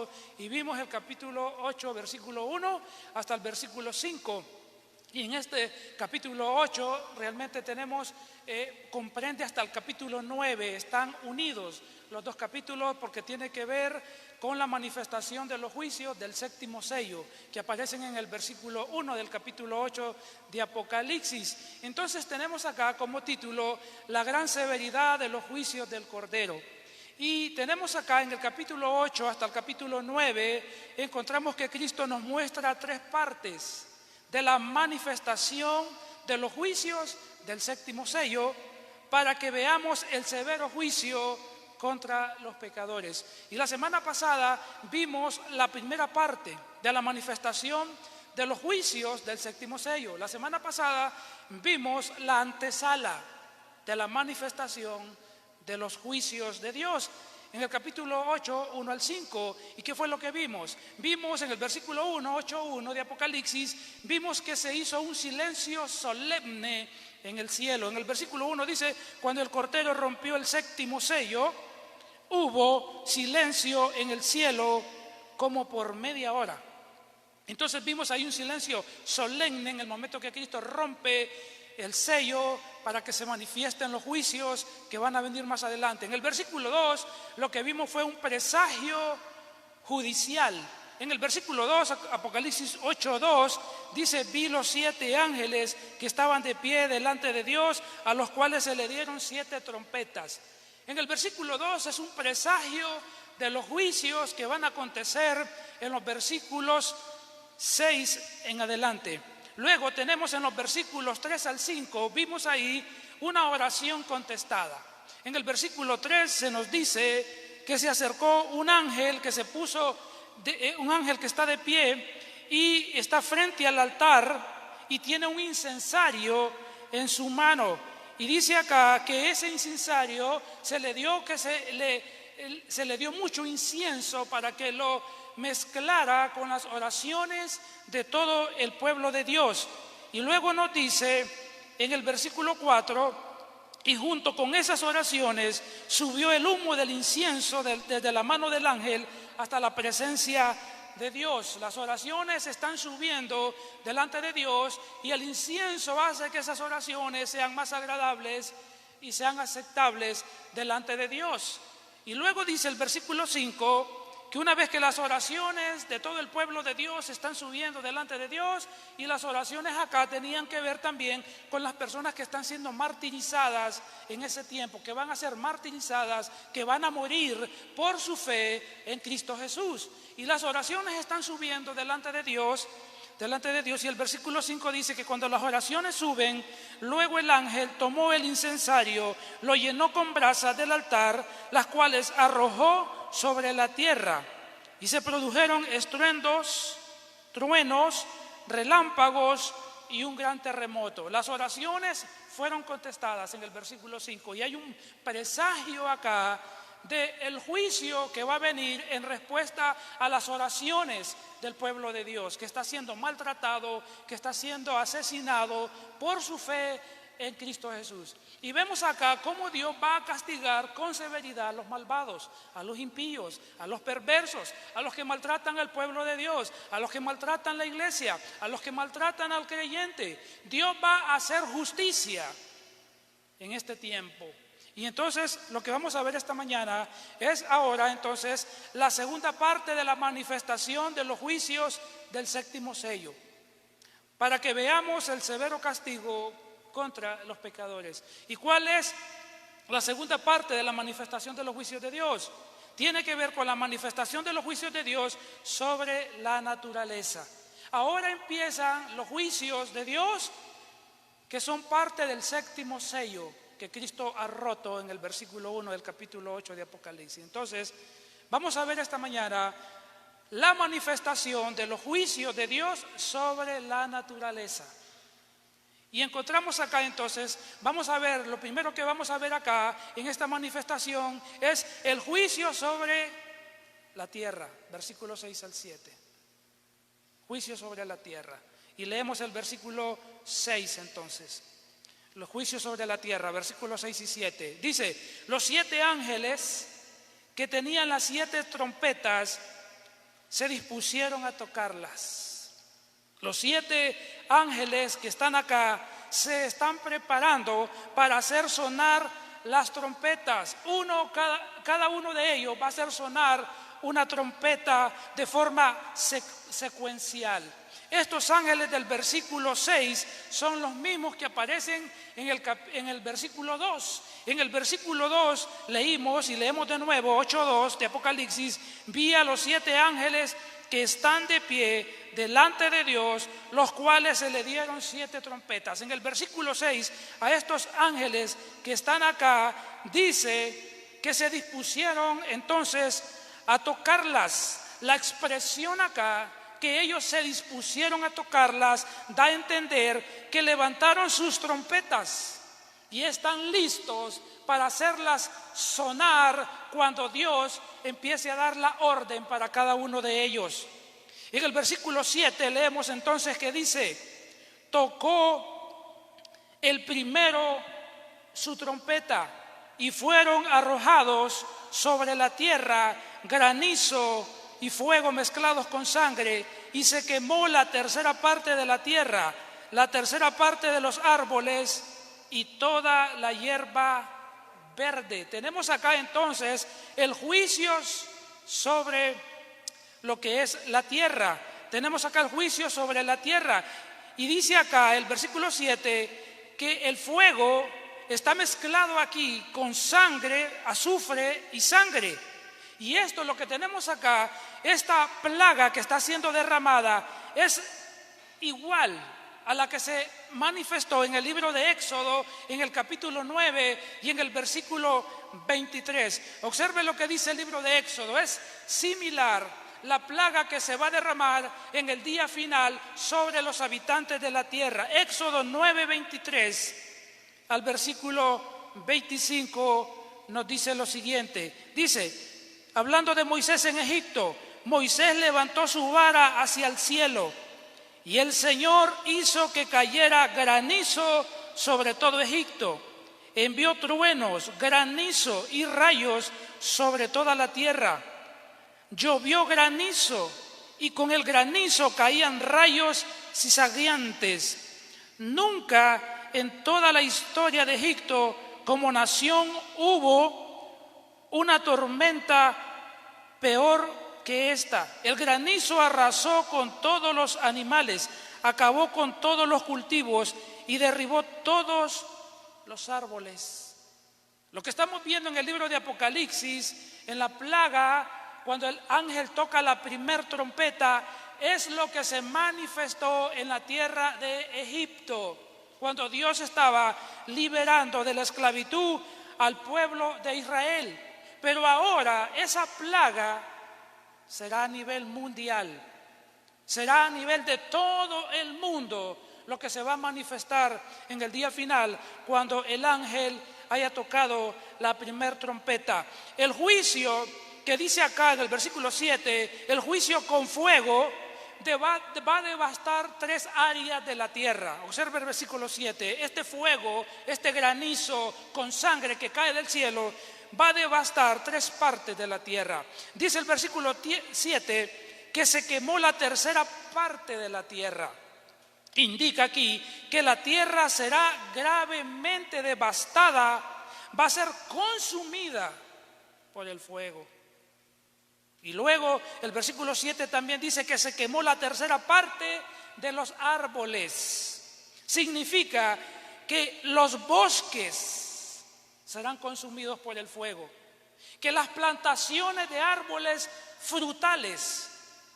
8 y vimos el capítulo 8, versículo 1 hasta el versículo 5. Y en este capítulo 8 realmente comprende hasta el capítulo 9, están unidos los dos capítulos porque tiene que ver con la manifestación de los juicios del séptimo sello que aparecen en el versículo 1 del capítulo 8 de Apocalipsis. Entonces tenemos acá como título la gran severidad de los juicios del Cordero. Y tenemos acá en el capítulo 8 hasta el capítulo 9, encontramos que Cristo nos muestra tres partes de la manifestación de los juicios del séptimo sello para que veamos el severo juicio contra los pecadores. Y la semana pasada vimos la primera parte de la manifestación de los juicios del séptimo sello. La semana pasada vimos la antesala de la manifestación de los juicios de Dios. En el capítulo 8, 1 al 5, ¿y qué fue lo que vimos? Vimos en el versículo 1, 8:1 de Apocalipsis, vimos que se hizo un silencio solemne en el cielo. En el versículo 1 dice, cuando el Cordero rompió el séptimo sello, hubo silencio en el cielo como por media hora. Entonces vimos ahí un silencio solemne en el momento que Cristo rompe el sello para que se manifiesten los juicios que van a venir más adelante. En el versículo 2 lo que vimos fue un presagio judicial. En el versículo 2, Apocalipsis 8:2, dice, vi los 7 ángeles que estaban de pie delante de Dios, a los cuales se le dieron 7 trompetas. En el versículo 2 es un presagio de los juicios que van a acontecer en los versículos 6 en adelante. Luego tenemos en los versículos 3 al 5, vimos ahí una oración contestada. En el versículo 3 se nos dice que se acercó un ángel que un ángel que está de pie y está frente al altar y tiene un incensario en su mano. Y dice acá que ese incensario se le dio mucho incienso para que lo mezclara con las oraciones de todo el pueblo de Dios. Y luego nos dice en el versículo 4, y junto con esas oraciones subió el humo del incienso desde la mano del ángel hasta la presencia de Dios. Las oraciones están subiendo delante de Dios y el incienso hace que esas oraciones sean más agradables y sean aceptables delante de Dios. Y luego dice el versículo 5 que una vez que las oraciones de todo el pueblo de Dios están subiendo delante de Dios, y las oraciones acá tenían que ver también con las personas que están siendo martirizadas en ese tiempo, que van a ser martirizadas, que van a morir por su fe en Cristo Jesús. Y las oraciones están subiendo delante de Dios, y el versículo 5 dice que cuando las oraciones suben, luego el ángel tomó el incensario, lo llenó con brasas del altar, las cuales arrojó sobre la tierra, y se produjeron estruendos, truenos, relámpagos y un gran terremoto. Las oraciones fueron contestadas en el versículo 5 y hay un presagio acá del juicio que va a venir en respuesta a las oraciones del pueblo de Dios, que está siendo maltratado, que está siendo asesinado por su fe en Cristo Jesús. Y vemos acá cómo Dios va a castigar con severidad a los malvados, a los impíos, a los perversos, a los que maltratan al pueblo de Dios, a los que maltratan la iglesia, a los que maltratan al creyente. Dios va a hacer justicia en este tiempo. Y entonces lo que vamos a ver esta mañana es ahora entonces la segunda parte de la manifestación de los juicios del séptimo sello, para que veamos el severo castigo contra los pecadores. ¿Y cuál es la segunda parte de la manifestación de los juicios de Dios? Tiene que ver con la manifestación de los juicios de Dios sobre la naturaleza. Ahora empiezan los juicios de Dios que son parte del séptimo sello que Cristo ha roto en el versículo 1 del capítulo 8 de Apocalipsis. Entonces, vamos a ver esta mañana la manifestación de los juicios de Dios sobre la naturaleza. Y encontramos acá entonces, vamos a ver, lo primero que vamos a ver acá en esta manifestación es el juicio sobre la tierra, versículos 6 al 7. Juicio sobre la tierra. Y leemos el versículo 6 entonces. Los juicios sobre la tierra, versículos 6 y 7. Dice, los 7 ángeles que tenían las 7 trompetas se dispusieron a tocarlas. Los 7 ángeles que están acá se están preparando para hacer sonar las trompetas. Cada uno de ellos va a hacer sonar una trompeta de forma secuencial. Estos ángeles del versículo 6 son los mismos que aparecen en el versículo 2. En el versículo 2 leímos, y leemos de nuevo 8:2 de Apocalipsis: vi a los 7 ángeles que están de pie delante de Dios, los cuales se le dieron 7 trompetas. En el versículo 6, a estos ángeles que están acá, dice que se dispusieron entonces a tocarlas. La expresión acá, que ellos se dispusieron a tocarlas, da a entender que levantaron sus trompetas y están listos para hacerlas sonar cuando Dios empiece a dar la orden para cada uno de ellos. En el versículo 7 leemos entonces que dice: tocó el primero su trompeta y fueron arrojados sobre la tierra granizo y fuego mezclados con sangre, y se quemó la tercera parte de la tierra, la tercera parte de los árboles y toda la hierba verde. Tenemos acá entonces el juicio sobre lo que es la tierra. Tenemos acá el juicio sobre la tierra. Y dice acá el versículo 7 que el fuego está mezclado aquí con sangre, azufre y sangre. Y esto, lo que tenemos acá, esta plaga que está siendo derramada, es igual a la que se manifestó en el libro de Éxodo, en el capítulo 9 y en el versículo 23. Observe lo que dice el libro de Éxodo. Es similar la plaga que se va a derramar en el día final sobre los habitantes de la tierra. Éxodo 9:23 al versículo 25 nos dice lo siguiente. Dice, hablando de Moisés en Egipto: Moisés levantó su vara hacia el cielo, y el Señor hizo que cayera granizo sobre todo Egipto. Envió truenos, granizo y rayos sobre toda la tierra. Llovió granizo, y con el granizo caían rayos cizañantes. Nunca en toda la historia de Egipto como nación hubo una tormenta peor que esta. El granizo arrasó con todos los animales, acabó con todos los cultivos y derribó todos los árboles. Lo que estamos viendo en el libro de Apocalipsis, en la plaga, cuando el ángel toca la primer trompeta, es lo que se manifestó en la tierra de Egipto, cuando Dios estaba liberando de la esclavitud al pueblo de Israel. Pero ahora esa plaga será a nivel mundial, será a nivel de todo el mundo lo que se va a manifestar en el día final, cuando el ángel haya tocado la primer trompeta. El juicio que dice acá en el versículo 7, el juicio con fuego, va a devastar 3 áreas de la tierra. Observe el versículo 7, este fuego, este granizo con sangre que cae del cielo, va a devastar 3 partes de la tierra. Dice el versículo 7 que se quemó la tercera parte de la tierra. Indica aquí que la tierra será gravemente devastada, va a ser consumida por el fuego. Y luego el versículo 7 también dice que se quemó la tercera parte de los árboles. Significa que los bosques serán consumidos por el fuego, que las plantaciones de árboles frutales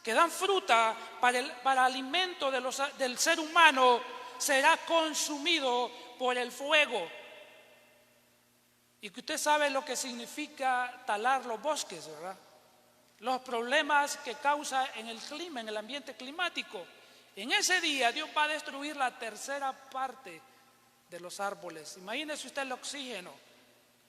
que dan fruta para alimento del ser humano será consumido por el fuego. Y que usted sabe lo que significa talar los bosques, ¿verdad? Los problemas que causa en el clima, en el ambiente climático. En ese día Dios va a destruir la tercera parte de los árboles. Imagínese usted el oxígeno.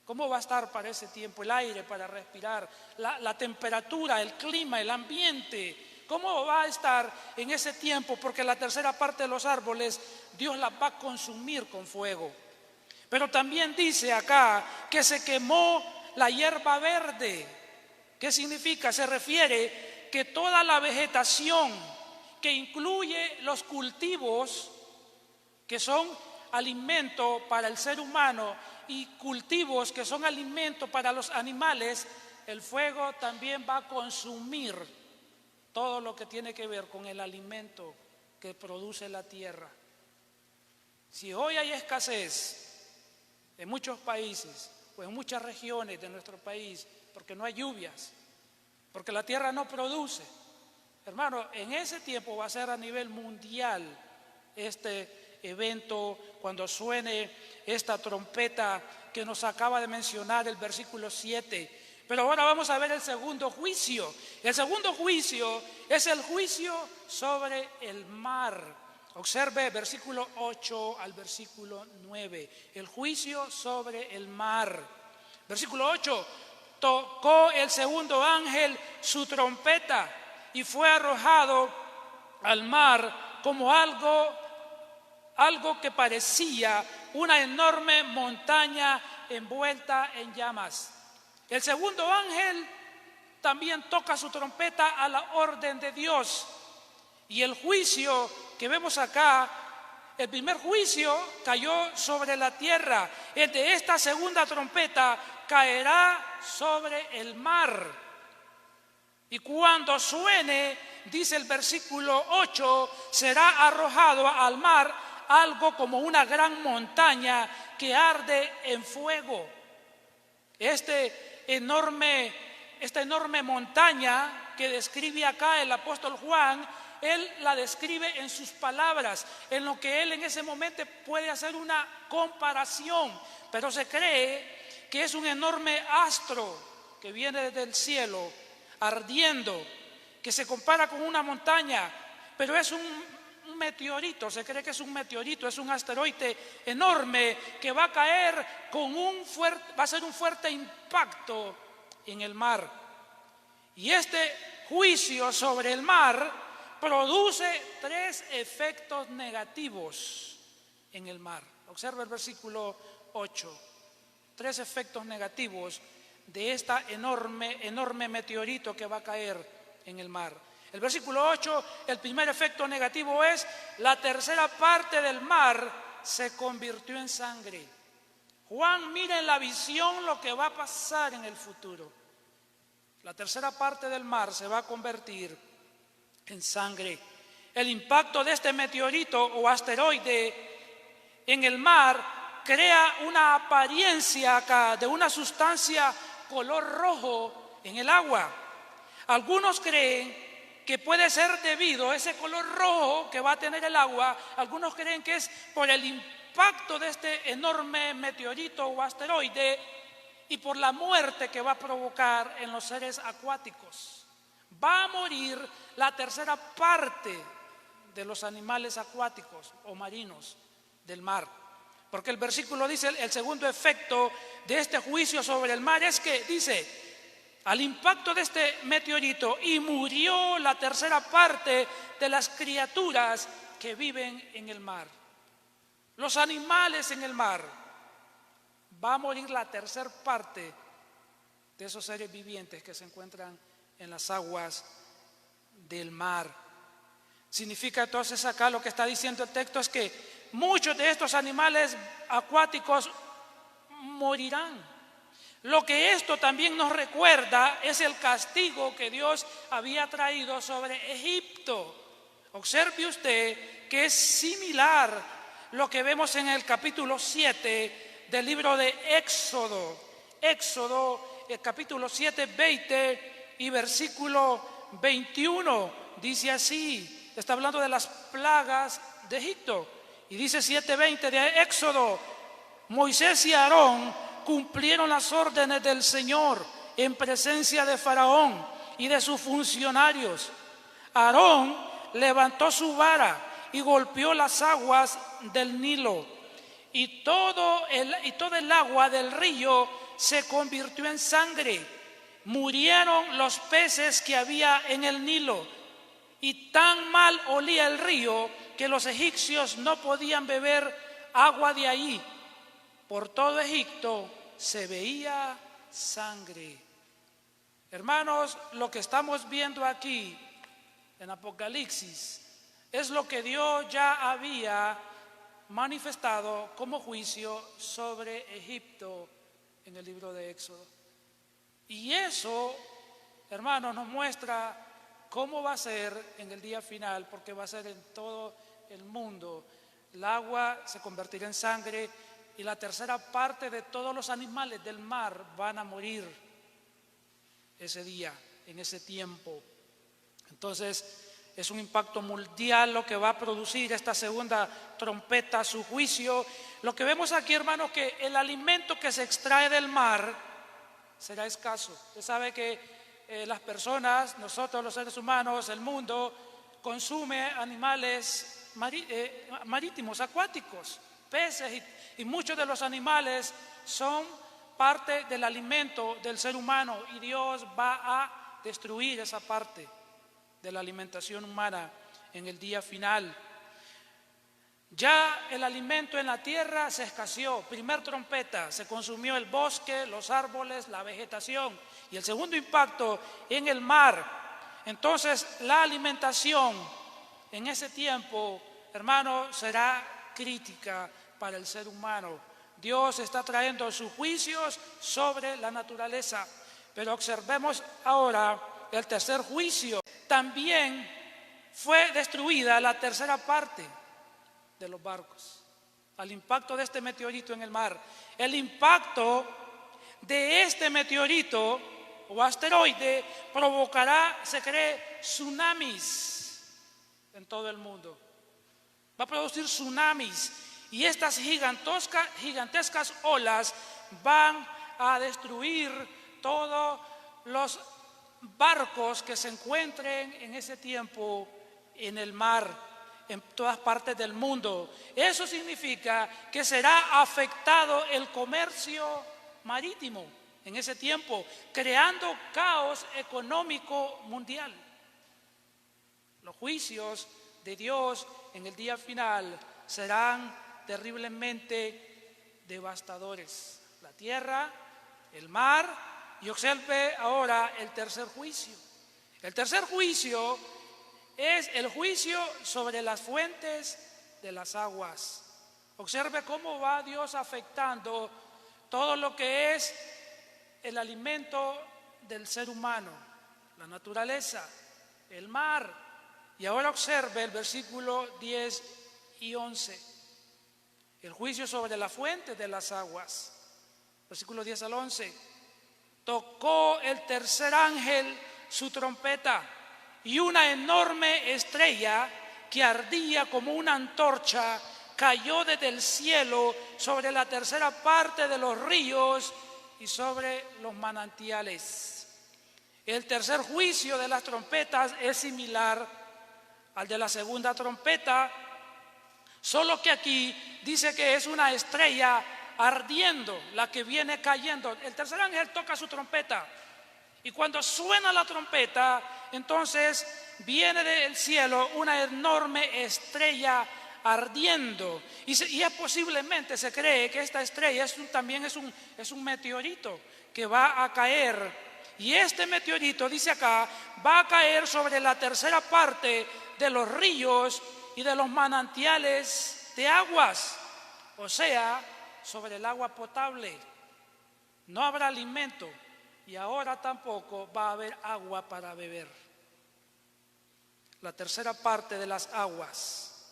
¿Cómo va a estar para ese tiempo? El aire para respirar, la temperatura, el clima, el ambiente. ¿Cómo va a estar en ese tiempo? Porque la tercera parte de los árboles Dios la va a consumir con fuego. Pero también dice acá que se quemó la hierba verde. ¿Qué significa? Se refiere que toda la vegetación que incluye los cultivos, que son alimento para el ser humano, y cultivos que son alimento para los animales, el fuego también va a consumir todo lo que tiene que ver con el alimento que produce la tierra. Si hoy hay escasez en muchos países o en muchas regiones de nuestro país, porque no hay lluvias, porque la tierra no produce, hermano, en ese tiempo va a ser a nivel mundial este evento, cuando suene esta trompeta que nos acaba de mencionar el versículo 7. Pero ahora vamos a ver el segundo juicio. El segundo juicio es el juicio sobre el mar. Observe versículo 8 al versículo 9. El juicio sobre el mar. Versículo 8. Tocó el segundo ángel su trompeta y fue arrojado al mar como algo que parecía una enorme montaña envuelta en llamas. El segundo ángel también toca su trompeta a la orden de Dios. Y el juicio que vemos acá, el primer juicio cayó sobre la tierra. El de esta segunda trompeta caerá sobre el mar. Y cuando suene, dice el versículo 8, será arrojado al mar algo como una gran montaña que arde en fuego. Esta enorme montaña que describe acá el apóstol Juan, él la describe en sus palabras, en lo que él en ese momento puede hacer una comparación, pero se cree que es un enorme astro que viene desde el cielo, ardiendo, que se compara con una montaña, pero es un meteorito, se cree que es un meteorito, es un asteroide enorme que va a caer va a ser un fuerte impacto en el mar. Y este juicio sobre el mar produce 3 efectos negativos en el mar. Observa el versículo 8. 3 efectos negativos de esta enorme meteorito que va a caer en el mar. El versículo 8, el primer efecto negativo es: la tercera parte del mar se convirtió en sangre. Juan mira en la visión lo que va a pasar en el futuro. La tercera parte del mar se va a convertir en sangre. El impacto de este meteorito o asteroide en el mar crea una apariencia acá de una sustancia color rojo en el agua. Algunos creen que puede ser debido a ese color rojo que va a tener el agua. Algunos creen que es por el impacto de este enorme meteorito o asteroide y por la muerte que va a provocar en los seres acuáticos. Va a morir la tercera parte de los animales acuáticos o marinos del mar. Porque el versículo dice, el segundo efecto de este juicio sobre el mar es que dice: al impacto de este meteorito, y murió la tercera parte de las criaturas que viven en el mar. Los animales en el mar, va a morir la tercera parte de esos seres vivientes que se encuentran en las aguas del mar. Significa entonces acá, lo que está diciendo el texto es que muchos de estos animales acuáticos morirán. Lo que esto también nos recuerda es el castigo que Dios había traído sobre Egipto. Observe usted que es similar lo que vemos en el capítulo 7 del libro de Éxodo. Éxodo, el capítulo 7, 20 y versículo 21. Dice así, está hablando de las plagas de Egipto. Y dice 7:20 de Éxodo: Moisés y Aarón cumplieron las órdenes del Señor en presencia de Faraón y de sus funcionarios. Aarón levantó su vara y golpeó las aguas del Nilo, y todo el agua del río se convirtió en sangre. Murieron los peces que había en el Nilo, y tan mal olía el río que los egipcios no podían beber agua de ahí. Por todo Egipto se veía sangre. Hermanos, lo que estamos viendo aquí en Apocalipsis es lo que Dios ya había manifestado como juicio sobre Egipto en el libro de Éxodo. Y eso, hermanos, nos muestra cómo va a ser en el día final, porque va a ser en todo el mundo. El agua se convertirá en sangre y la tercera parte de todos los animales del mar van a morir ese día, en ese tiempo. Entonces, es un impacto mundial lo que va a producir esta segunda trompeta, su juicio. Lo que vemos aquí, hermanos, que el alimento que se extrae del mar será escaso. Usted sabe que las personas, nosotros los seres humanos, el mundo, consume animales marítimos, acuáticos, peces, y muchos de los animales son parte del alimento del ser humano, y Dios va a destruir esa parte de la alimentación humana en el día final. Ya el alimento en la tierra se escaseó. Primer trompeta, se consumió el bosque, los árboles, la vegetación. Y el segundo impacto en el mar. Entonces la alimentación en ese tiempo, hermano, será crítica para el ser humano. Dios está trayendo sus juicios sobre la naturaleza. Pero observemos ahora el tercer juicio. También fue destruida la tercera parte de los barcos al impacto de este meteorito en el mar. El impacto de este meteorito o asteroide provocará, se cree, tsunamis en todo el mundo. Va a producir tsunamis, y estas gigantescas olas van a destruir todos los barcos que se encuentren en ese tiempo en el mar, en todas partes del mundo. Eso significa que será afectado el comercio marítimo en ese tiempo, creando caos económico mundial. Los juicios de Dios en el día final serán terriblemente devastadores. La tierra, el mar. Y observe ahora el tercer juicio. El tercer juicio es el juicio sobre las fuentes de las aguas. Observe cómo va Dios afectando todo lo que es el alimento del ser humano, la naturaleza, el mar. Y ahora observe el versículo 10 y 11. El juicio sobre la fuente de las aguas. Versículo 10 al 11. Tocó el tercer ángel su trompeta, y una enorme estrella que ardía como una antorcha cayó desde el cielo sobre la tercera parte de los ríos y sobre los manantiales. El tercer juicio de las trompetas es similar al de la segunda trompeta, solo que aquí dice que es una estrella ardiendo la que viene cayendo. El tercer ángel toca su trompeta, y cuando suena la trompeta, entonces viene del cielo una enorme estrella ardiendo, y es posiblemente, se cree que esta estrella también es un meteorito que va a caer, y este meteorito, dice acá, va a caer sobre la tercera parte de los ríos y de los manantiales de aguas, o sea, sobre el agua potable. No habrá alimento, y ahora tampoco va a haber agua para beber. La tercera parte de las aguas,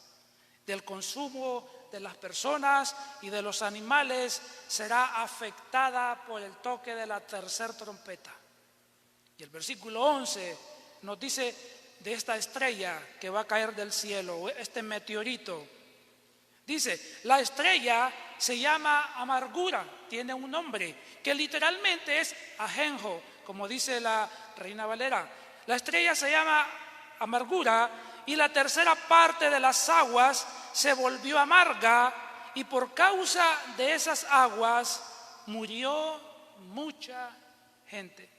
del consumo de las personas y de los animales, será afectada por el toque de la tercera trompeta. Y el versículo 11 nos dice de esta estrella que va a caer del cielo, este meteorito. Dice, la estrella se llama amargura, tiene un nombre que literalmente es ajenjo, como dice la Reina Valera. La estrella se llama amargura, y la tercera parte de las aguas se volvió amarga, y por causa de esas aguas murió mucha gente.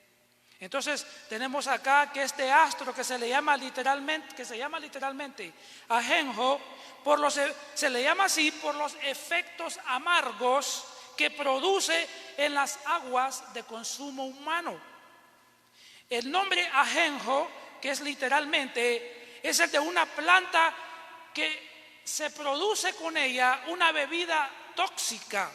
Entonces tenemos acá que este astro que se llama literalmente ajenjo, se le llama así por los efectos amargos que produce en las aguas de consumo humano. El nombre ajenjo, que es literalmente, es el de una planta que se produce con ella una bebida tóxica.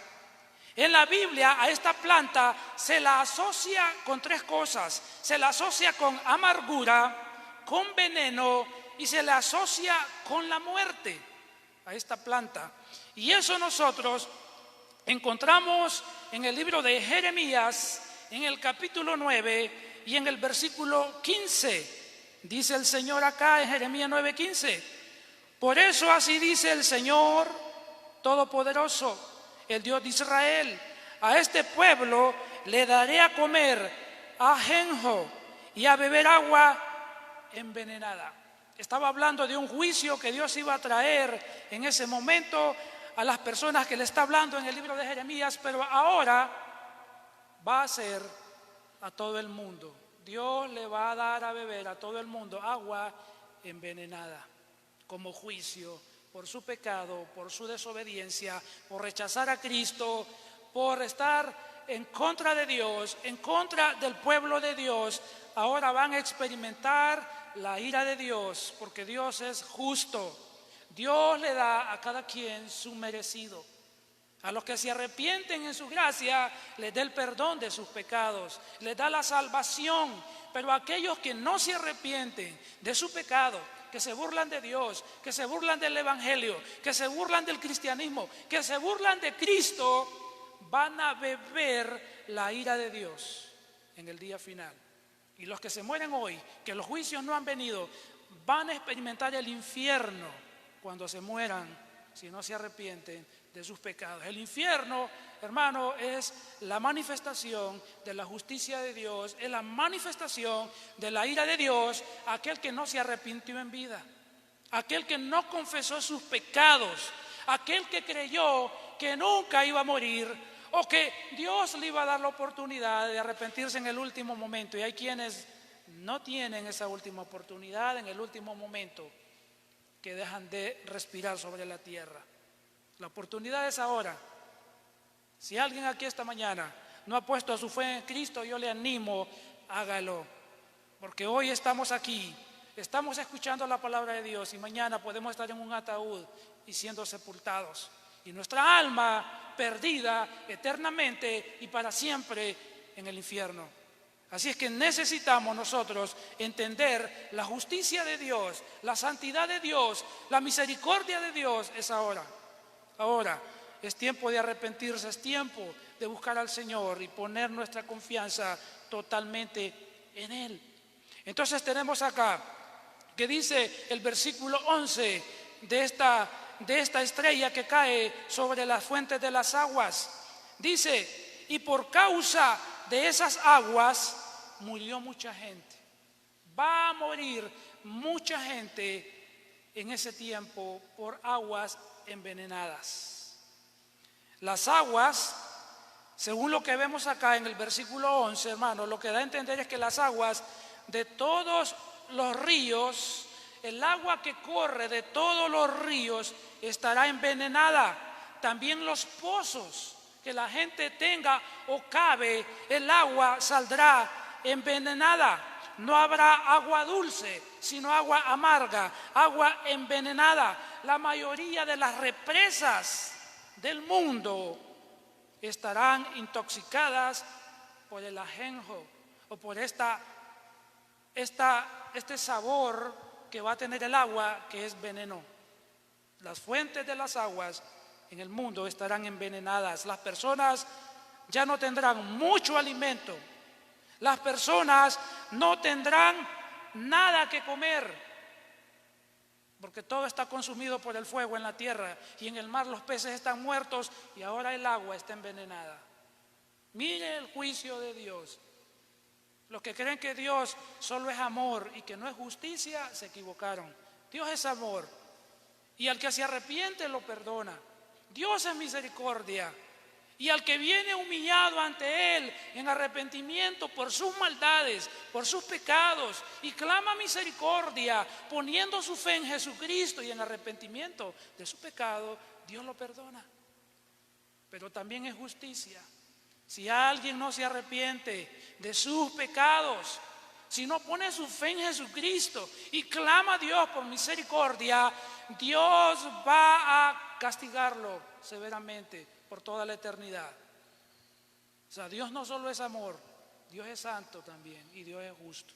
En la Biblia a esta planta se la asocia con tres cosas. Se la asocia con amargura, con veneno y se la asocia con la muerte a esta planta. Y eso nosotros encontramos en el libro de Jeremías, en el capítulo 9 y en el versículo 15. Dice el Señor acá en Jeremías 9:15: por eso así dice el Señor Todopoderoso, el Dios de Israel: a este pueblo le daré a comer ajenjo y a beber agua envenenada. Estaba hablando de un juicio que Dios iba a traer en ese momento a las personas que le está hablando en el libro de Jeremías, pero ahora va a ser a todo el mundo. Dios le va a dar a beber a todo el mundo agua envenenada como juicio por su pecado, por su desobediencia, por rechazar a Cristo, por estar en contra de Dios, en contra del pueblo de Dios. Ahora van a experimentar la ira de Dios, porque Dios es justo. Dios le da a cada quien su merecido. A los que se arrepienten en su gracia, les da el perdón de sus pecados, les da la salvación. Pero a aquellos que no se arrepienten de su pecado, que se burlan de Dios, que se burlan del Evangelio, que se burlan del cristianismo, que se burlan de Cristo, van a beber la ira de Dios en el día final. Y los que se mueren hoy, que los juicios no han venido, van a experimentar el infierno cuando se mueran, si no se arrepienten de sus pecados. El infierno, hermano, es la manifestación de la justicia de Dios, es la manifestación de la ira de Dios a aquel que no se arrepintió en vida, aquel que no confesó sus pecados, aquel que creyó que nunca iba a morir o que Dios le iba a dar la oportunidad de arrepentirse en el último momento. Y hay quienes no tienen esa última oportunidad en el último momento, que dejan de respirar sobre la tierra. La oportunidad es ahora. Si alguien aquí esta mañana no ha puesto su fe en Cristo, yo le animo, hágalo. Porque hoy estamos aquí, estamos escuchando la palabra de Dios y mañana podemos estar en un ataúd y siendo sepultados. Y nuestra alma perdida eternamente y para siempre en el infierno. Así es que necesitamos nosotros entender la justicia de Dios, la santidad de Dios, la misericordia de Dios. Es ahora. Ahora es tiempo de arrepentirse, es tiempo de buscar al Señor y poner nuestra confianza totalmente en Él. Entonces tenemos acá que dice el versículo 11 de esta estrella que cae sobre las fuentes de las aguas. Dice: y por causa de esas aguas murió mucha gente. Va a morir mucha gente en ese tiempo por aguas envenenadas. Las aguas, según lo que vemos acá en el versículo 11, hermano, lo que da a entender es que las aguas de todos los ríos, el agua que corre de todos los ríos estará envenenada. También los pozos que la gente tenga o cabe, el agua saldrá envenenada. No habrá agua dulce, sino agua amarga, agua envenenada. La mayoría de las represas del mundo estarán intoxicadas por el ajenjo o por este sabor que va a tener el agua, que es veneno. Las fuentes de las aguas en el mundo estarán envenenadas. Las personas ya no tendrán mucho alimento. Las personas no tendrán nada que comer, porque todo está consumido por el fuego en la tierra y en el mar los peces están muertos y ahora el agua está envenenada. Mire el juicio de Dios. Los que creen que Dios solo es amor y que no es justicia, se equivocaron. Dios es amor y al que se arrepiente lo perdona. Dios es misericordia. Y al que viene humillado ante Él en arrepentimiento por sus maldades, por sus pecados, y clama misericordia, poniendo su fe en Jesucristo y en arrepentimiento de su pecado, Dios lo perdona. Pero también es justicia. Si alguien no se arrepiente de sus pecados, si no pone su fe en Jesucristo y clama a Dios por misericordia, Dios va a castigarlo severamente por toda la eternidad. O sea, Dios no solo es amor, Dios es santo también y Dios es justo.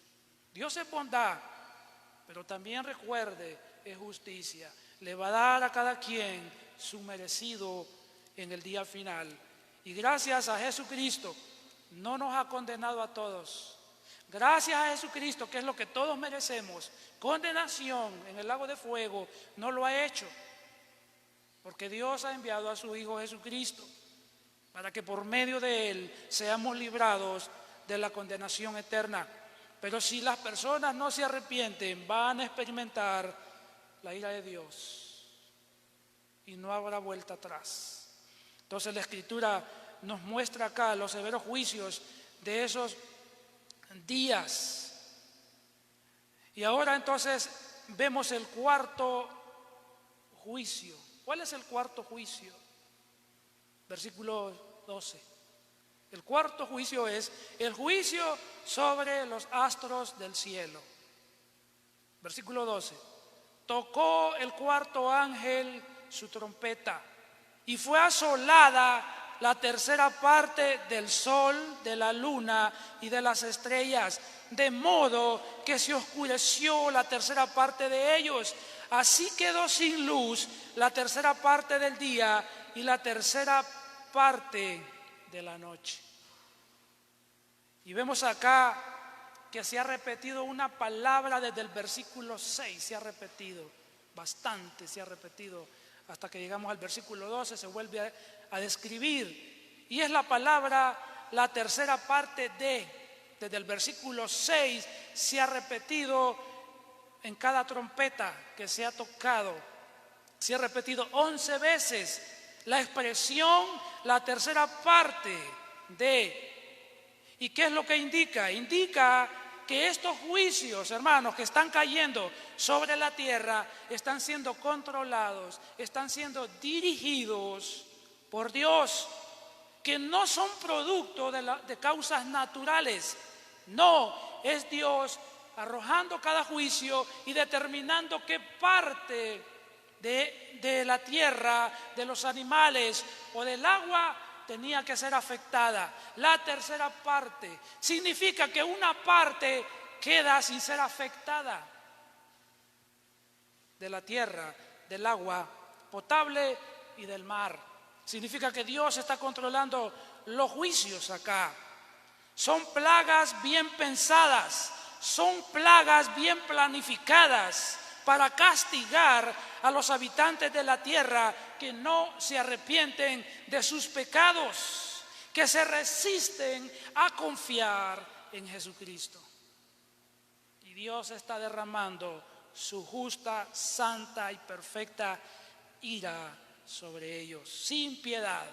Dios es bondad, pero también recuerde, es justicia. Le va a dar a cada quien su merecido en el día final. Y gracias a Jesucristo no nos ha condenado a todos. Gracias a Jesucristo, que es lo que todos merecemos, condenación en el lago de fuego, no lo ha hecho. Porque Dios ha enviado a su Hijo Jesucristo para que por medio de Él seamos librados de la condenación eterna. Pero si las personas no se arrepienten, van a experimentar la ira de Dios y no habrá vuelta atrás. Entonces la Escritura nos muestra acá los severos juicios de esos días. Y ahora entonces vemos el cuarto juicio. ¿Cuál es el cuarto juicio? Versículo 12. El cuarto juicio es el juicio sobre los astros del cielo. Versículo 12. Tocó el cuarto ángel su trompeta y fue asolada la tercera parte del sol, de la luna y de las estrellas, de modo que se oscureció la tercera parte de ellos. Así quedó sin luz la tercera parte del día y la tercera parte de la noche. Y vemos acá que se ha repetido una palabra desde el versículo 6, se ha repetido bastante, se ha repetido hasta que llegamos al versículo 12, se vuelve a describir. Y es la palabra, la tercera parte desde el versículo 6 se ha repetido en cada trompeta que se ha tocado. Se ha repetido 11 veces la expresión, la tercera parte de. ¿Y qué es lo que indica? Indica que estos juicios, hermanos, que están cayendo sobre la tierra, están siendo controlados, están siendo dirigidos por Dios, que no son producto de causas naturales. No, es Dios arrojando cada juicio y determinando qué parte de la tierra, de los animales o del agua tenía que ser afectada. La tercera parte significa que una parte queda sin ser afectada de la tierra, del agua potable y del mar. Significa que Dios está controlando los juicios acá. Son plagas bien pensadas, son plagas bien planificadas para castigar a los habitantes de la tierra que no se arrepienten de sus pecados, que se resisten a confiar en Jesucristo. Y Dios está derramando su justa, santa y perfecta ira sobre ellos, sin piedad.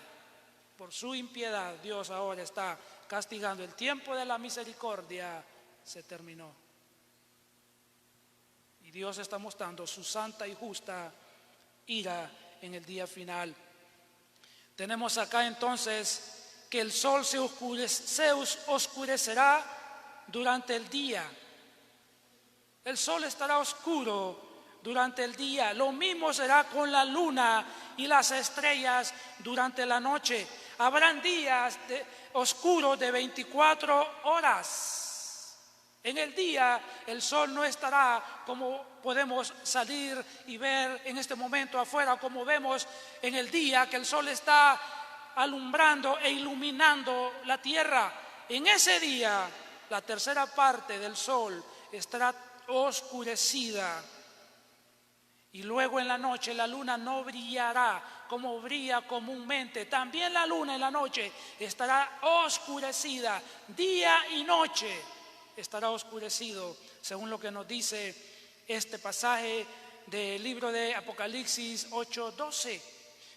Por su impiedad, Dios ahora está castigando. El tiempo de la misericordia se terminó. Y Dios está mostrando su santa y justa ira en el día final. Tenemos acá entonces que el sol se oscurecerá durante el día. El sol estará oscuro durante el día. Lo mismo será con la luna y las estrellas durante la noche. Habrán días oscuros de 24 horas. En el día el sol no estará como podemos salir y ver en este momento afuera, como vemos en el día que el sol está alumbrando e iluminando la tierra. En ese día la tercera parte del sol estará oscurecida. Y luego en la noche la luna no brillará como brilla comúnmente. También la luna en la noche estará oscurecida. Día y noche estará oscurecido, según lo que nos dice este pasaje del libro de Apocalipsis 8:12.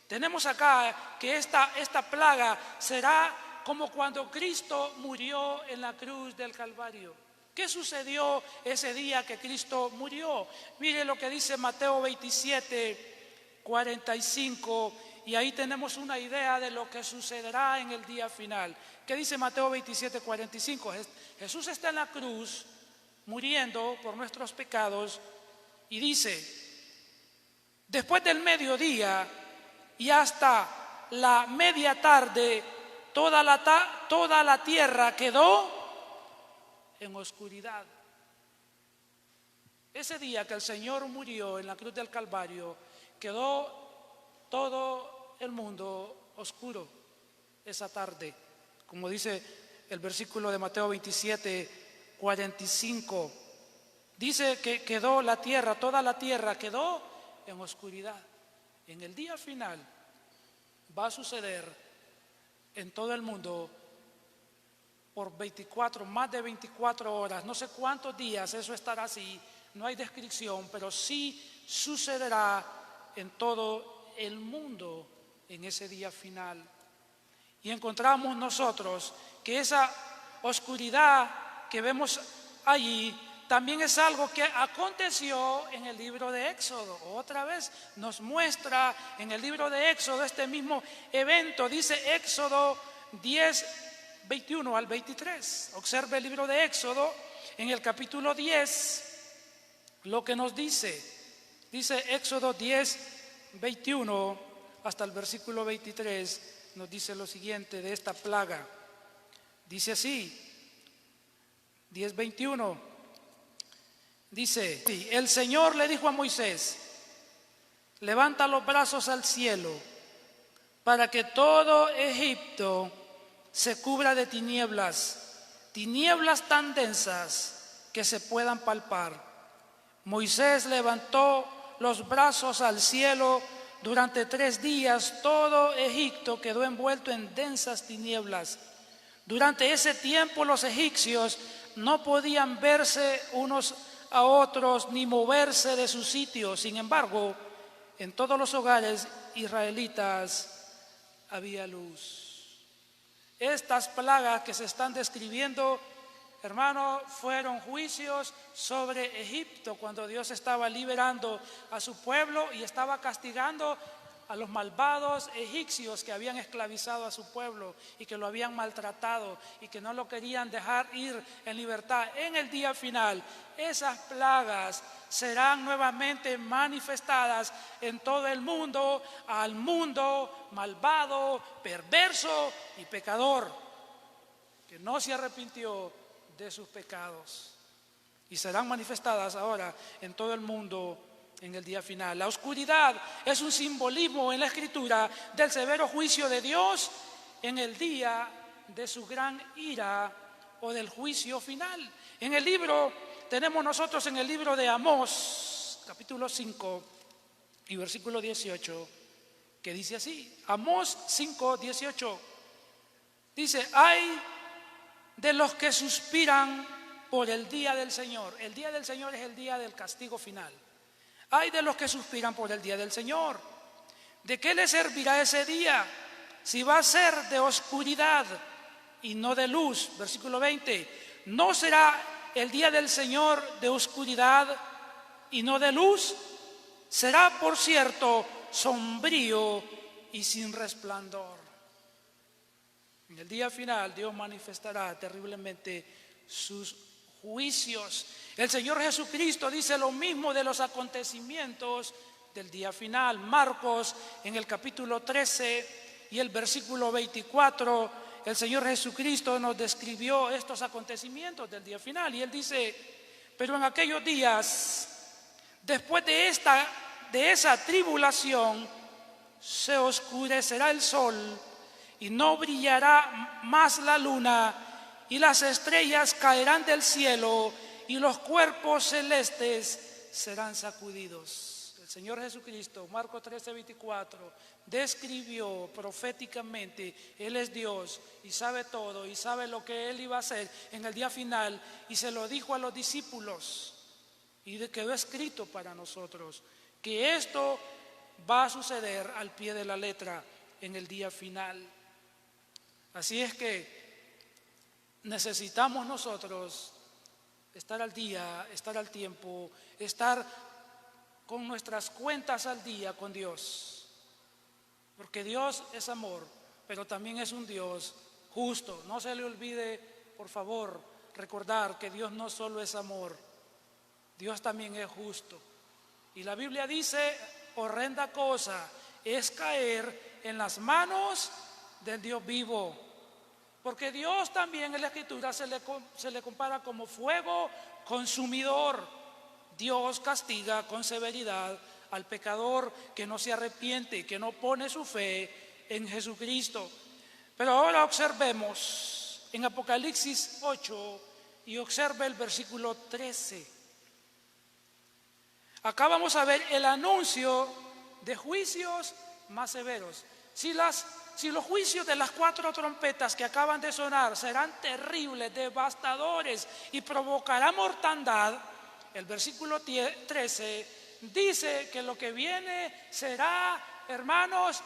Tenemos acá que esta plaga será como cuando Cristo murió en la cruz del Calvario. ¿Qué sucedió ese día que Cristo murió? Mire lo que dice Mateo 27:45, y ahí tenemos una idea de lo que sucederá en el día final. ¿Qué dice Mateo 27:45? Jesús está en la cruz muriendo por nuestros pecados, y dice, después del mediodía y hasta la media tarde, toda la tierra quedó en oscuridad. Ese día que el Señor murió en la cruz del Calvario, quedó todo el mundo oscuro esa tarde, como dice el versículo de Mateo 27, 45. Dice que quedó la tierra, toda la tierra quedó en oscuridad. En el día final va a suceder en todo el mundo por más de 24 horas, no sé cuántos días eso estará así, no hay descripción, pero sí sucederá en todo el mundo en ese día final. Y encontramos nosotros que esa oscuridad que vemos allí también es algo que aconteció en el libro de Éxodo. Otra vez nos muestra en el libro de Éxodo este mismo evento. Dice Éxodo 10, 21 al 23. Observe el libro de Éxodo en el capítulo 10, lo que nos dice. Dice Éxodo 10, 21 hasta el versículo 23. Nos dice lo siguiente de esta plaga. Dice así, 10:21. Dice, el Señor le dijo a Moisés, levanta los brazos al cielo para que todo Egipto se cubra de tinieblas, tinieblas tan densas que se puedan palpar. Moisés levantó los brazos al cielo. Durante 3 días todo Egipto quedó envuelto en densas tinieblas. Durante ese tiempo los egipcios no podían verse unos a otros ni moverse de su sitio. Sin embargo, en todos los hogares israelitas había luz. Estas plagas que se están describiendo, hermano, fueron juicios sobre Egipto cuando Dios estaba liberando a su pueblo y estaba castigando a los malvados egipcios que habían esclavizado a su pueblo y que lo habían maltratado y que no lo querían dejar ir en libertad. En el día final, esas plagas serán nuevamente manifestadas en todo el mundo, al mundo malvado, perverso y pecador, que no se arrepintió de sus pecados, y serán manifestadas ahora en todo el mundo en el día final. La oscuridad es un simbolismo en la Escritura del severo juicio de Dios en el día de su gran ira o del juicio final. En el libro, tenemos nosotros en el libro de Amós, capítulo 5 y versículo 18, que dice así, Amós 5, 18, dice, hay de los que suspiran por el día del Señor. El día del Señor es el día del castigo final. Hay de los que suspiran por el día del Señor. ¿De qué le servirá ese día si va a ser de oscuridad y no de luz? Versículo 20. ¿No será el día del Señor de oscuridad y no de luz? Será, por cierto, sombrío y sin resplandor. En el día final Dios manifestará terriblemente sus juicios. El Señor Jesucristo dice lo mismo de los acontecimientos del día final. Marcos en el capítulo 13 y el versículo 24, el Señor Jesucristo nos describió estos acontecimientos del día final y Él dice, pero en aquellos días, después de esa tribulación, se oscurecerá el sol y no brillará más la luna, y las estrellas caerán del cielo, y los cuerpos celestes serán sacudidos. El Señor Jesucristo, Marcos 13:24, describió proféticamente, Él es Dios y sabe todo, y sabe lo que Él iba a hacer en el día final, y se lo dijo a los discípulos, y quedó escrito para nosotros, que esto va a suceder al pie de la letra en el día final. Así es que necesitamos nosotros estar al día, estar al tiempo, estar con nuestras cuentas al día con Dios. Porque Dios es amor, pero también es un Dios justo. No se le olvide, por favor, recordar que Dios no solo es amor, Dios también es justo. Y la Biblia dice, horrenda cosa es caer en las manos del Dios vivo. Porque Dios también en la Escritura se le compara como fuego consumidor. Dios castiga con severidad al pecador que no se arrepiente y que no pone su fe en Jesucristo. Pero ahora observemos en Apocalipsis 8 y observe el versículo 13. Acá vamos a ver el anuncio de juicios más severos. Si los juicios de las 4 trompetas que acaban de sonar serán terribles, devastadores y provocarán mortandad, el versículo 13 dice que lo que viene será, hermanos,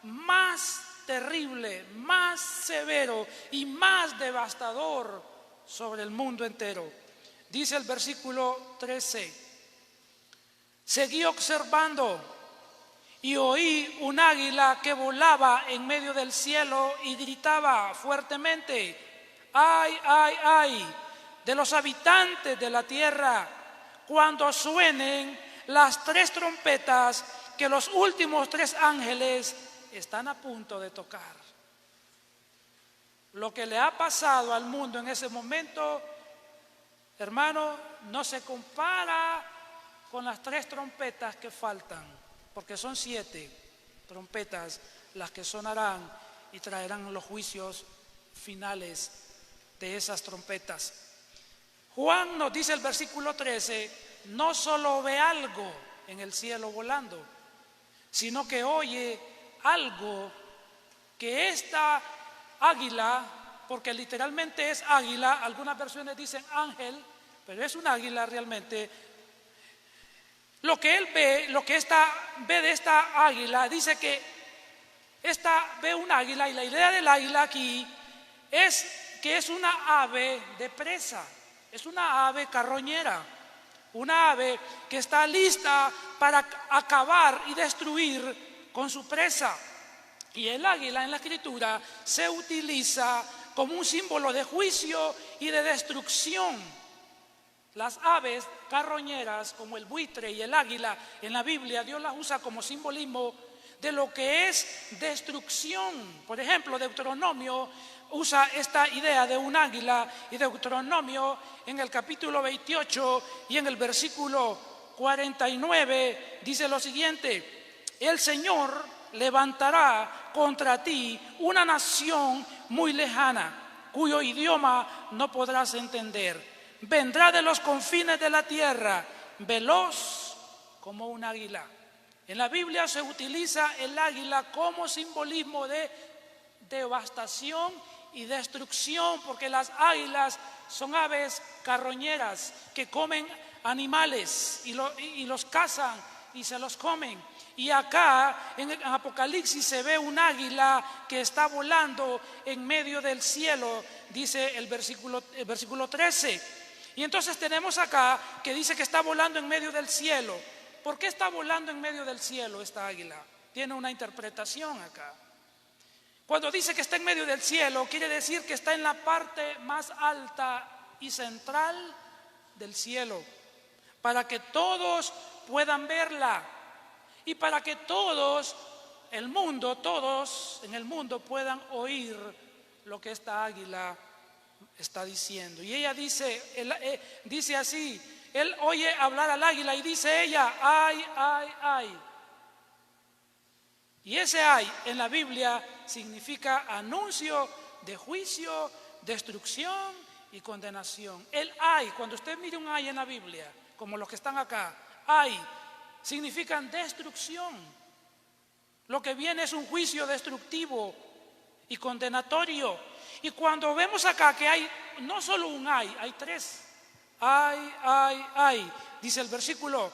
más terrible, más severo y más devastador sobre el mundo entero. Dice el versículo 13: seguí observando y oí un águila que volaba en medio del cielo y gritaba fuertemente: ¡ay, ay, ay! De los habitantes de la tierra, cuando suenen las 3 trompetas que los últimos 3 ángeles están a punto de tocar. Lo que le ha pasado al mundo en ese momento, hermano, no se compara con las 3 trompetas que faltan, porque son 7 trompetas las que sonarán y traerán los juicios finales de esas trompetas. Juan nos dice el versículo 13, no solo ve algo en el cielo volando, sino que oye algo que esta águila, porque literalmente es águila, algunas versiones dicen ángel, pero es un águila realmente. Lo que él ve, lo que ve de esta águila, dice que ve un águila, y la idea del águila aquí es que es una ave de presa, es una ave carroñera, una ave que está lista para acabar y destruir con su presa. Y el águila en la Escritura se utiliza como un símbolo de juicio y de destrucción. Las aves carroñeras como el buitre y el águila en la Biblia, Dios las usa como simbolismo de lo que es destrucción. Por ejemplo, Deuteronomio usa esta idea de un águila, y Deuteronomio en el capítulo 28 y en el versículo 49 dice lo siguiente: el Señor levantará contra ti una nación muy lejana, cuyo idioma no podrás entender. Vendrá de los confines de la tierra, veloz como un águila. En la Biblia se utiliza el águila como simbolismo de devastación y destrucción, porque las águilas son aves carroñeras que comen animales y los cazan y se los comen. Y acá en Apocalipsis se ve un águila que está volando en medio del cielo, dice el versículo 13. Y entonces tenemos acá que dice que está volando en medio del cielo. ¿Por qué está volando en medio del cielo esta águila? Tiene una interpretación acá. Cuando dice que está en medio del cielo, quiere decir que está en la parte más alta y central del cielo, para que todos puedan verla y para que todos en el mundo puedan oír lo que esta águila está diciendo. Y ella dice así, él oye hablar al águila y dice ella: ay, ay, ay. Y ese ay en la Biblia significa anuncio de juicio, destrucción y condenación. El ay, cuando usted mire un ay en la Biblia, como los que están acá, ay significan destrucción. Lo que viene es un juicio destructivo y condenatorio. Y cuando vemos acá que hay no solo un hay 3. Ay, ay, ay, dice el versículo.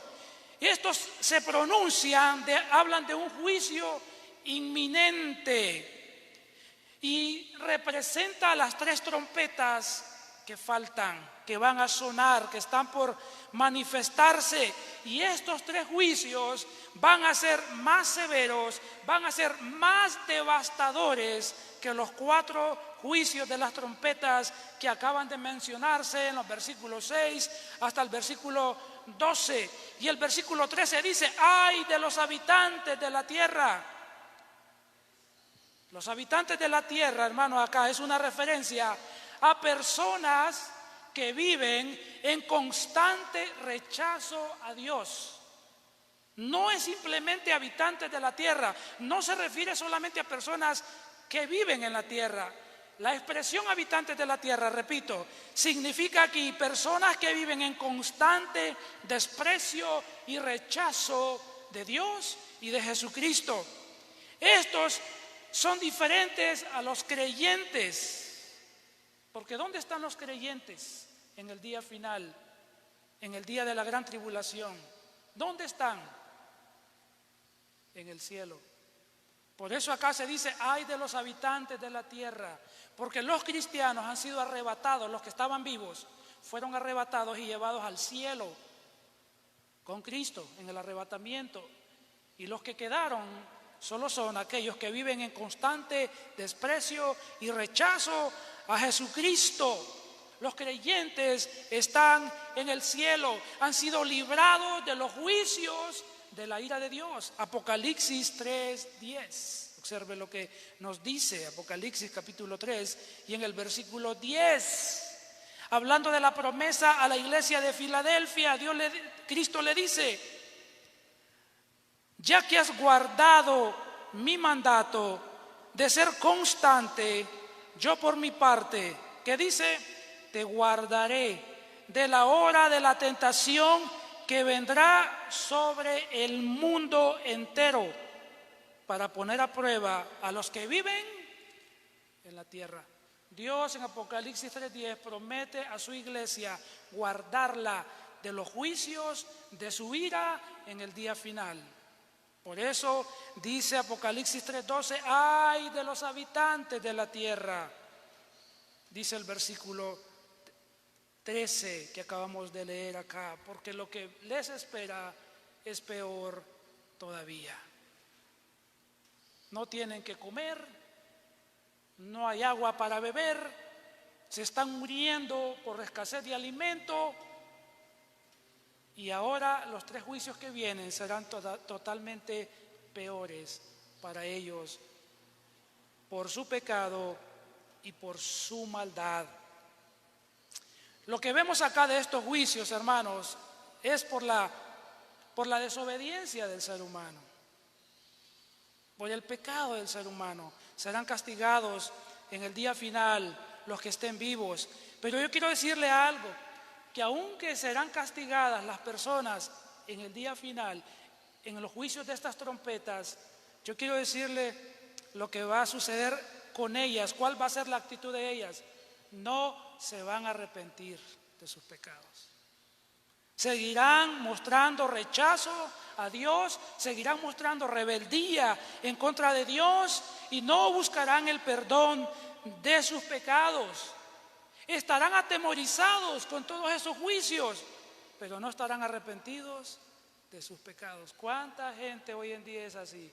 Y estos se pronuncian, hablan de un juicio inminente y representa las 3 trompetas que faltan, que van a sonar, que están por manifestarse. Y estos 3 juicios van a ser más severos, van a ser más devastadores que los 4 juicios de las trompetas que acaban de mencionarse en los versículos 6 hasta el versículo 12. Y el versículo 13 dice: ay de los habitantes de la tierra. Los habitantes de la tierra, hermano, acá es una referencia a personas que viven en constante rechazo a Dios. No es simplemente habitantes de la tierra, no se refiere solamente a personas que viven en la tierra. La expresión habitantes de la tierra, repito, significa aquí personas que viven en constante desprecio y rechazo de Dios y de Jesucristo. Estos son diferentes a los creyentes, porque ¿dónde están los creyentes en el día final, en el día de la gran tribulación? ¿Dónde están? En el cielo. Por eso acá se dice: ay de los habitantes de la tierra, porque los cristianos han sido arrebatados, los que estaban vivos fueron arrebatados y llevados al cielo con Cristo en el arrebatamiento, y los que quedaron solo son aquellos que viven en constante desprecio y rechazo a Jesucristo. Los creyentes están en el cielo, han sido librados de los juicios de la ira de Dios. Apocalipsis 3:10. Observe lo que nos dice Apocalipsis capítulo 3 y en el versículo 10. Hablando de la promesa a la iglesia de Filadelfia, Cristo le dice: ya que has guardado mi mandato de ser constante, yo por mi parte, ¿qué dice? Te guardaré de la hora de la tentación que vendrá sobre el mundo entero, para poner a prueba a los que viven en la tierra. Dios en Apocalipsis 3:10 promete a su iglesia guardarla de los juicios de su ira en el día final. Por eso dice Apocalipsis 3:12: ay de los habitantes de la tierra. Dice el versículo 13 que acabamos de leer acá, porque lo que les espera es peor todavía. No tienen que comer, no hay agua para beber, se están muriendo por escasez de alimento, y ahora los 3 juicios que vienen serán totalmente peores para ellos por su pecado y por su maldad. Lo que vemos acá de estos juicios, hermanos, es por la desobediencia del ser humano, por el pecado del ser humano. Serán castigados en el día final los que estén vivos. Pero yo quiero decirle algo, que aunque serán castigadas las personas en el día final, en los juicios de estas trompetas, yo quiero decirle lo que va a suceder con ellas. ¿Cuál va a ser la actitud de ellas? No se van a arrepentir de sus pecados. Seguirán mostrando rechazo a Dios, seguirán mostrando rebeldía en contra de Dios y no buscarán el perdón de sus pecados. Estarán atemorizados con todos esos juicios, pero no estarán arrepentidos de sus pecados. ¿Cuánta gente hoy en día es así?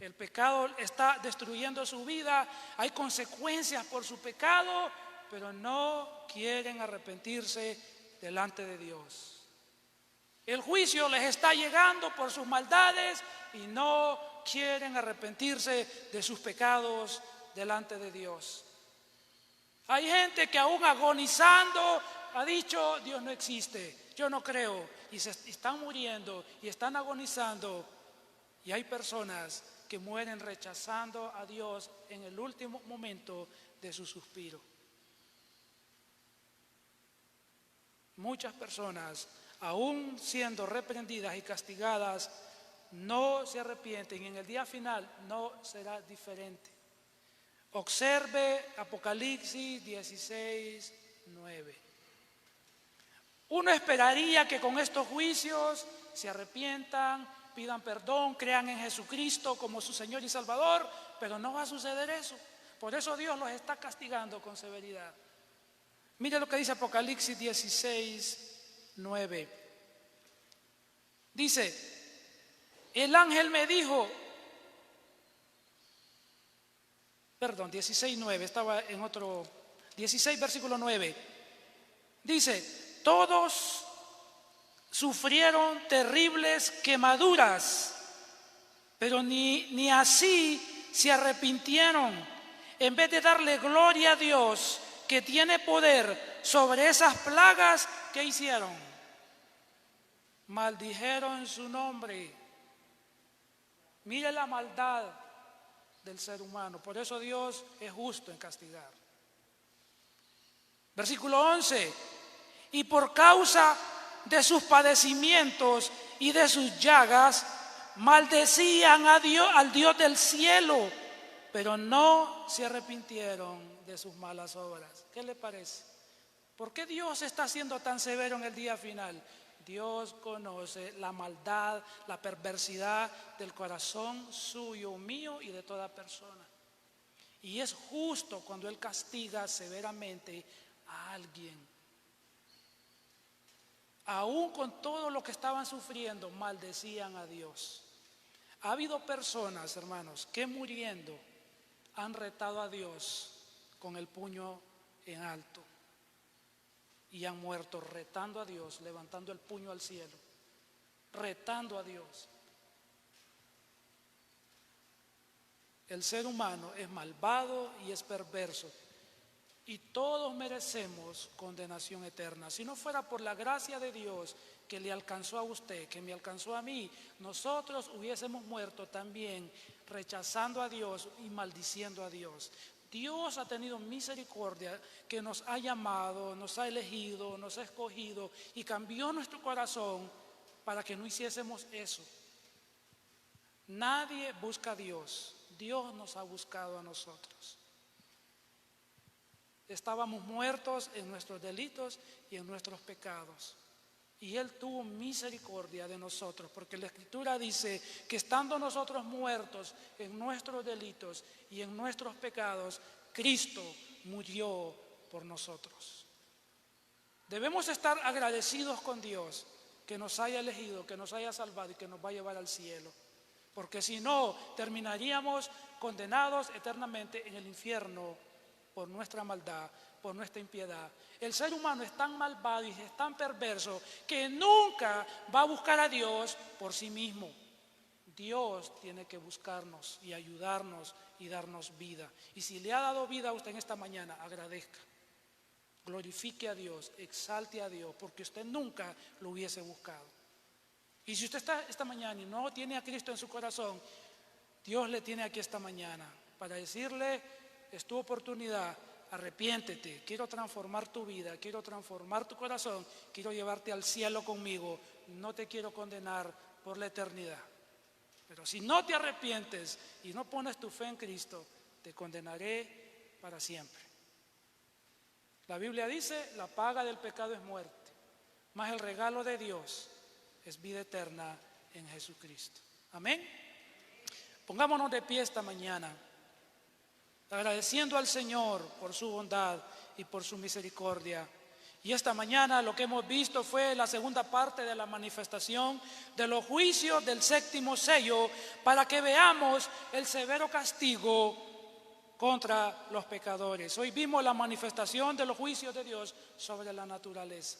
El pecado está destruyendo su vida, hay consecuencias por su pecado, pero no quieren arrepentirse delante de Dios. El juicio les está llegando por sus maldades y no quieren arrepentirse de sus pecados delante de Dios. Hay gente que aún agonizando ha dicho: Dios no existe, yo no creo, y se están muriendo y están agonizando. Y hay personas que mueren rechazando a Dios en el último momento de su suspiro. Muchas personas, aún siendo reprendidas y castigadas, no se arrepienten, y en el día final no será diferente. Observe Apocalipsis 16:9. Uno esperaría que con estos juicios se arrepientan, pidan perdón, crean en Jesucristo como su Señor y Salvador, pero no va a suceder eso. Por eso Dios los está castigando con severidad. Mire lo que dice Apocalipsis 16:9. Dice: el ángel me dijo, perdón, 16:9, estaba en otro, 16 versículo 9. Dice, todos sufrieron terribles quemaduras, pero ni así se arrepintieron. En vez de darle gloria a Dios, que tiene poder sobre esas plagas, ¿qué hicieron? Maldijeron su nombre. Mire la maldad del ser humano. Por eso Dios es justo en castigar. Versículo 11. Y por causa de sus padecimientos y de sus llagas, maldecían a Dios, al Dios del cielo, pero no se arrepintieron de sus malas obras. ¿Qué le parece? ¿Por qué Dios está siendo tan severo en el día final? Dios conoce la maldad, la perversidad del corazón suyo, mío y de toda persona. Y es justo cuando Él castiga severamente a alguien. Aún con todo lo que estaban sufriendo, maldecían a Dios. Ha habido personas, hermanos, que muriendo han retado a Dios con el puño en alto. Y han muerto retando a Dios, levantando el puño al cielo, retando a Dios. El ser humano es malvado y es perverso, y todos merecemos condenación eterna. Si no fuera por la gracia de Dios que le alcanzó a usted, que me alcanzó a mí, nosotros hubiésemos muerto también rechazando a Dios y maldiciendo a Dios. Dios ha tenido misericordia, que nos ha llamado, nos ha elegido, nos ha escogido y cambió nuestro corazón para que no hiciésemos eso. Nadie busca a Dios, Dios nos ha buscado a nosotros. Estábamos muertos en nuestros delitos y en nuestros pecados, y Él tuvo misericordia de nosotros, porque la Escritura dice que estando nosotros muertos en nuestros delitos y en nuestros pecados, Cristo murió por nosotros. Debemos estar agradecidos con Dios que nos haya elegido, que nos haya salvado y que nos va a llevar al cielo, porque si no, terminaríamos condenados eternamente en el infierno por nuestra maldad, por nuestra impiedad. El ser humano es tan malvado y es tan perverso que nunca va a buscar a Dios por sí mismo. Dios tiene que buscarnos y ayudarnos y darnos vida. Y si le ha dado vida a usted en esta mañana, agradezca, glorifique a Dios, exalte a Dios, porque usted nunca lo hubiese buscado. Y si usted está esta mañana y no tiene a Cristo en su corazón, Dios le tiene aquí esta mañana para decirle: es tu oportunidad, arrepiéntete, quiero transformar tu vida, quiero transformar tu corazón, quiero llevarte al cielo conmigo, no te quiero condenar por la eternidad. Pero si no te arrepientes y no pones tu fe en Cristo, te condenaré para siempre. La Biblia dice: la paga del pecado es muerte, mas el regalo de Dios es vida eterna en Jesucristo. Amén. Pongámonos de pie esta mañana, agradeciendo al Señor por su bondad y por su misericordia. Y esta mañana lo que hemos visto fue la segunda parte de la manifestación de los juicios del séptimo sello, para que veamos el severo castigo contra los pecadores. Hoy vimos la manifestación de los juicios de Dios sobre la naturaleza.